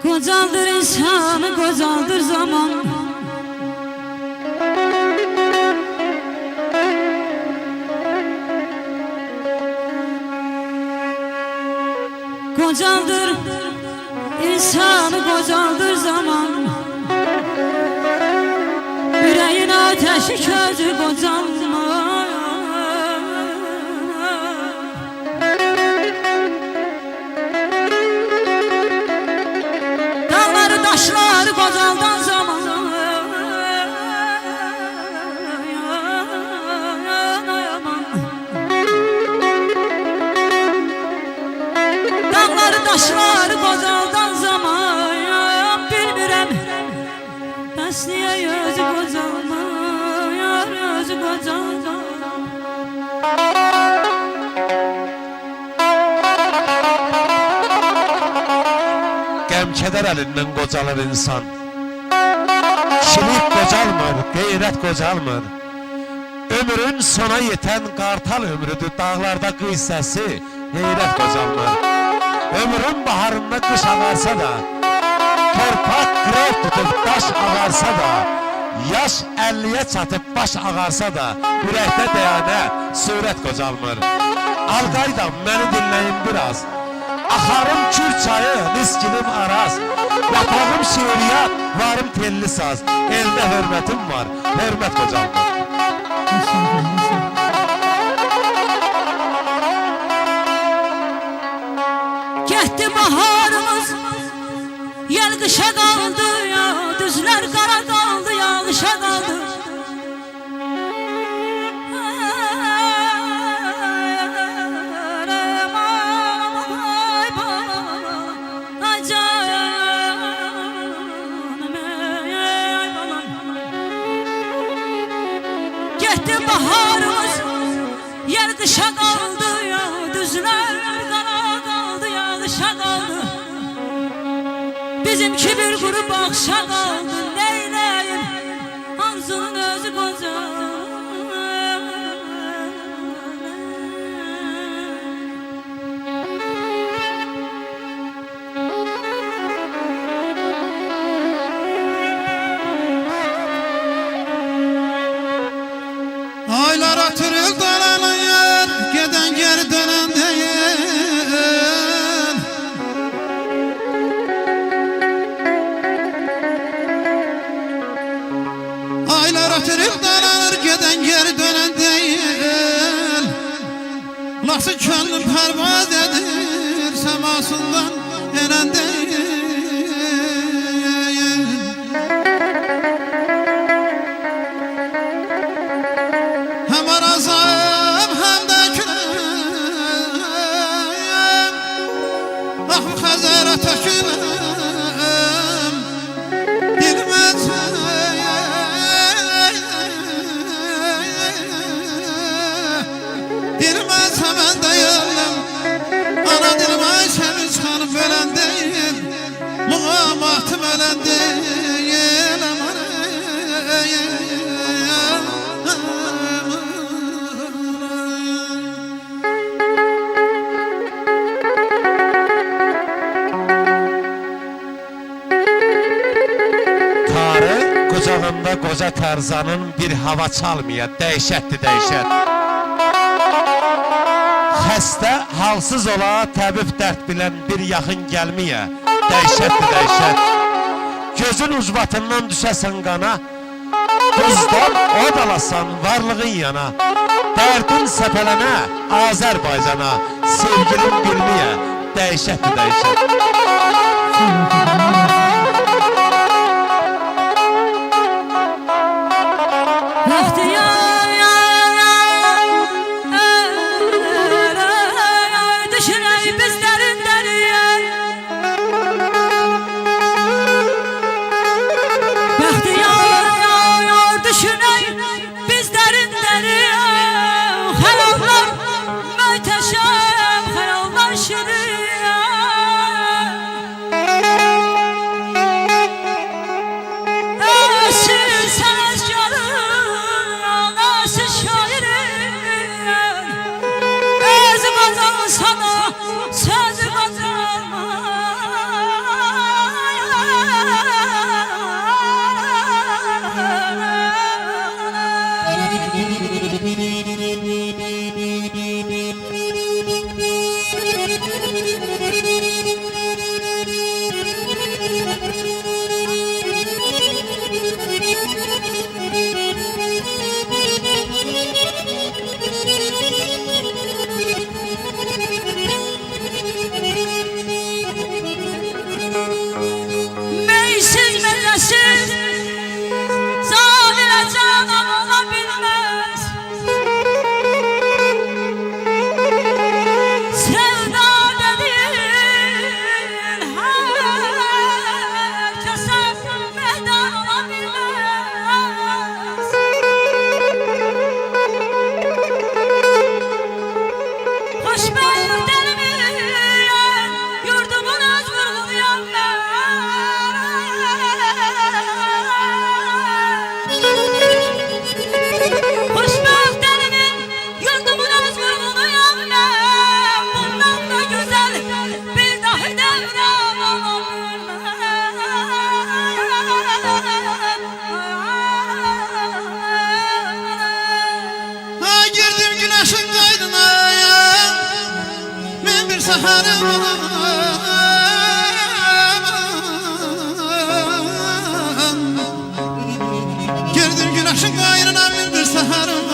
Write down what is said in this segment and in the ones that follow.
Kocaldır insanı, kocaldır zaman. Kocaldır insanı, kocaldır zaman. Yüreğin ateşi közü kocalma. Taşlar kocaldan zaman. Dağlar taşlar kocaldan zaman. Bilmirəm bəs niyə özü kocalmır, özü kocaldan. Keder elinden kocalır insan. Kişilik kocalmır, gayret kocalmır. Ömrün sona yeten kartal ömrüdür. Dağlarda kış sesi, heyrət kocalmır. Ömrün baharında kış ağarsa da, torpaq grev tutup daş ağarsa da, yaş 50'ye çatıp baş ağarsa da, ürəkdə deyənə surət kocalmır. Alqaydam, məni dinləyin biraz. Axarım Kür çayı, miskinim araz. Yapağım şeiriyat, varım telli saz. Elde hürmetim var, hürmet kocalmır. Getdi baharımız, yel kışa kaldı ya. Düzler kara kaldı, yağışa kaldı. Getdi baharımız, yer kışa kaldı ya. Düzler kara kaldı, yağışa kaldı. Bizimki bir grup akşa kaldı. Neyleyim, Hanzunun özü koca. Aylar atırıl dolanıyor, geden geri dönen değil. Aylar atırıl dolanır, geden geri dönen değil. Nasıl könlüm pervaz edir, semasından enen değil. Hem arazam hem de külüm, ah bu Xəzərə tökülüm. Dilməz dilməz hemen deyiləm. Ana dilim Ayşəmi çıxanıb ölən deyil, muğamatım ölən deyil. Kucağında koca Tarzanın bir hava çalmaya, dəhşətdir dəhşət. Xəstə, halsız ola, təbib dərd bilən bir yaxın gəlməyə, dəhşətdir dəhşət. Gözün ucbatından düşəsən qana, buzdan od alasan varlığın yana. Dərdin səpələnə, Azərbaycana, sevgilin bilməyə, dəhşətdir dəhşət. Düşüney bizleri bir saharım girdim güneşin gayrına bir saharım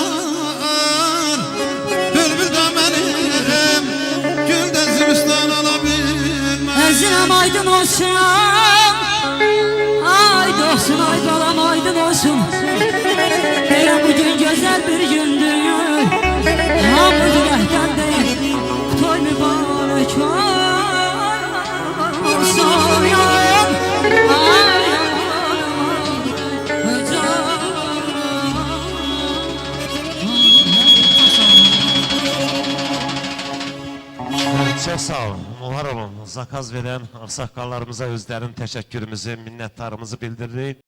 bülbül de benim gülden zübüstan olabilmez. Ezinem aydın olsun, ay dostum ay balam aydın olsun. Benim bugün güzel bir gündür, hamı yürekten değil, toy mübarek olsun. Ay Çok sağ olun, var olun. Zakaz veren aksakallarımıza özlerin teşekkürümüzü, minnettarımızı bildirdik.